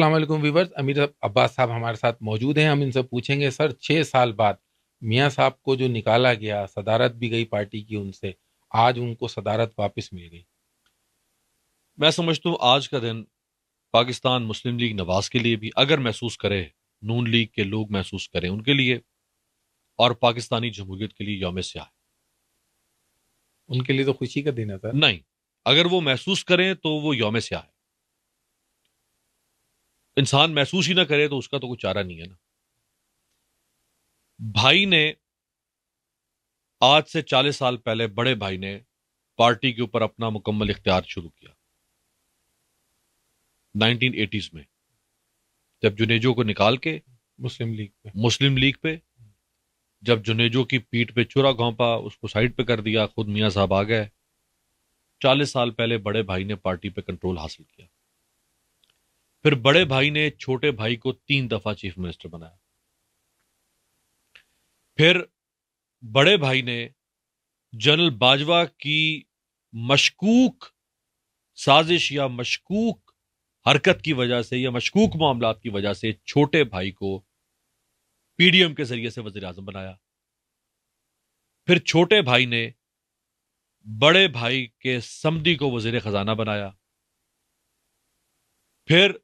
السلام علیکم ویورز، امیر عباس صاحب ہمارے ساتھ موجود ہیں. ہم ان سے پوچھیں گے سر 6 سال بعد میاں صاحب کو جو نکالا گیا، صدارت بھی گئی پارٹی کی ان سے، آج ان کو صدارت واپس مل گئی. میں سمجھتا ہوں آج کا دن پاکستان مسلم لیگ نواز کے لیے بھی اگر محسوس کرے، نون لیگ کے لوگ محسوس کریں ان کے لیے، اور پاکستانی جمہوریت کے لیے یوم سیاہ ہے. ان کے لیے تو خوشی کا دن ہے سر. نہیں، اگر وہ محسوس کریں تو وہ یوم سیاہ ہے. انسان محسوس ہی نہ کرے تو اس کا تو کوئی چارہ نہیں ہے نا. بھائی نے آج سے 40 سال پہلے بڑے بھائی نے پارٹی کے اوپر اپنا مکمل اختیار شروع کیا 1980s میں، جب جنیجو کو نکال کے مسلم لیگ پہ جب جنیجو کی پیٹ پہ چورا گھونپا، اس کو سائڈ پہ کر دیا، خود میاں صاحب آ گئے. 40 سال پہلے بڑے بھائی نے پارٹی پہ کنٹرول حاصل کیا. پھر بڑے بھائی نے چھوٹے بھائی کو 3 دفعہ چیف منسٹر بنایا. پھر بڑے بھائی نے جنرل باجوہ کی مشکوک سازش یا مشکوک حرکت کی وجہ سے یا مشکوک معاملات کی وجہ سے چھوٹے بھائی کو پی ڈی ایم کے ذریعے سے وزیر اعظم بنایا. پھر چھوٹے بھائی نے بڑے بھائی کے سمدی کو وزیر خزانہ بنایا. پھر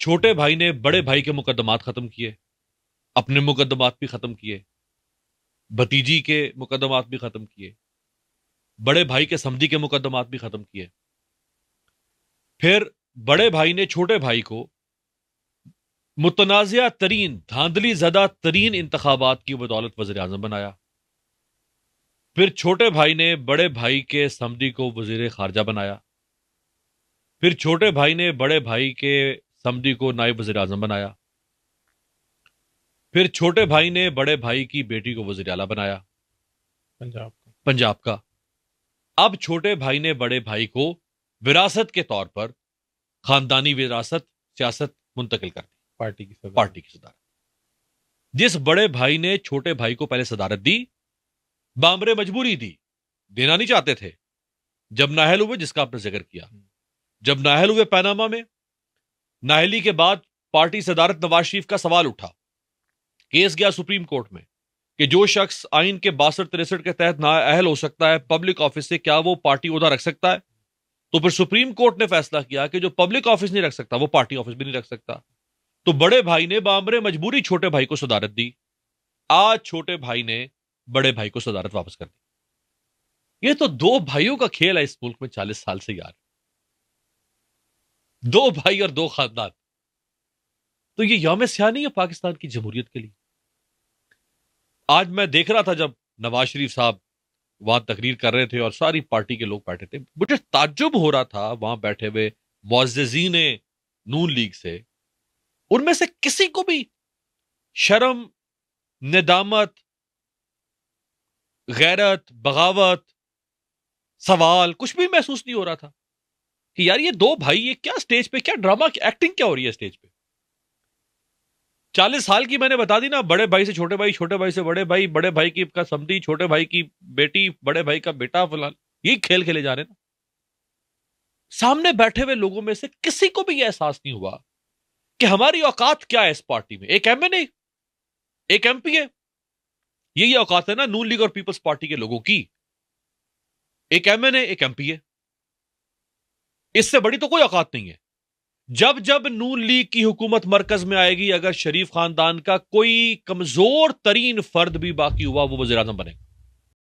چھوٹے بھائی نے بڑے بھائی کے مقدمات ختم کیے، اپنے مقدمات بھی ختم کیے، بھتیجی کے مقدمات بھی ختم کیے، بڑے بھائی کے سمدی کے مقدمات بھی ختم کیے. پھر بڑے بھائی نے چھوٹے بھائی کو متنازعہ ترین، دھاندلی زدہ ترین انتخابات کی بدولت وزیر اعظم بنایا. پھر چھوٹے بھائی نے بڑے بھائی کے سمدی کو وزیر خارجہ بنایا. پھر چھوٹے بھائی نے بڑے بھائی کے سمدی کو نائب وزیر اعظم بنایا. پھر چھوٹے بھائی نے بڑے بھائی کی بیٹی کو وزیر اعلیٰ بنایا پنجاب کا. اب چھوٹے بھائی نے بڑے بھائی کو وراثت کے طور پر خاندانی وراثت سیاست منتقل کر دی، پارٹی کی صدارت. جس بڑے بھائی نے چھوٹے بھائی کو پہلے صدارت دی، بامر مجبوری دی، دینا نہیں چاہتے تھے. جب نااہل ہوئے، جس کا آپ نے ذکر کیا، جب نااہل ہوئے پیناما میں، نااہلی کے بعد پارٹی صدارت نواز شریف کا سوال اٹھا، کیس گیا سپریم کورٹ میں کہ جو شخص آئین کے 62-63 کے تحت نااہل ہو سکتا ہے پبلک آفس سے، کیا وہ پارٹی عہدہ رکھ سکتا ہے؟ تو پھر سپریم کورٹ نے فیصلہ کیا کہ جو پبلک آفس نہیں رکھ سکتا وہ پارٹی آفس بھی نہیں رکھ سکتا. تو بڑے بھائی نے بامر مجبوری چھوٹے بھائی کو صدارت دی. آج چھوٹے بھائی نے بڑے بھائی کو صدارت واپس کر دی. یہ تو 2 بھائیوں کا کھیل ہے اس ملک میں 40 سال سے یار. 2 بھائی اور 2 خاندان. تو یہ یوم سیاہ نہیں ہے پاکستان کی جمہوریت کے لیے؟ آج میں دیکھ رہا تھا جب نواز شریف صاحب وہاں تقریر کر رہے تھے اور ساری پارٹی کے لوگ بیٹھے تھے، مجھے تعجب ہو رہا تھا وہاں بیٹھے ہوئے معززین نون لیگ سے، ان میں سے کسی کو بھی شرم، ندامت، غیرت، بغاوت، سوال کچھ بھی محسوس نہیں ہو رہا تھا کہ یار یہ 2 بھائی، یہ کیا سٹیج پہ کیا ڈرامہ کی ایکٹنگ کیا ہو رہی ہے سٹیج پہ. 40 سال کی میں نے بتا دی نا، بڑے بھائی سے چھوٹے بھائی، چھوٹے بھائی سے بڑے بھائی، بڑے بھائی کی کا سمدی، چھوٹے بھائی کی بیٹی، بڑے بھائی کا بیٹا، فلان، یہ کھیل کھیلے جا رہے نا. سامنے بیٹھے ہوئے لوگوں میں سے کسی کو بھی یہ احساس نہیں ہوا کہ ہماری اوقات کیا ہے اس پارٹی میں. ایک ایم این اے، ایک ایم پی ہے، یہی اوقات ہے نا نون لیگ اور پیپلز پارٹی کے لوگوں کی. ایک ایم این اے، ایک ایم پی ہے، اس سے بڑی تو کوئی اوقات نہیں ہے. جب جب نون لیگ کی حکومت مرکز میں آئے گی، اگر شریف خاندان کا کوئی کمزور ترین فرد بھی باقی ہوا، وہ وزیر اعظم بنے گا.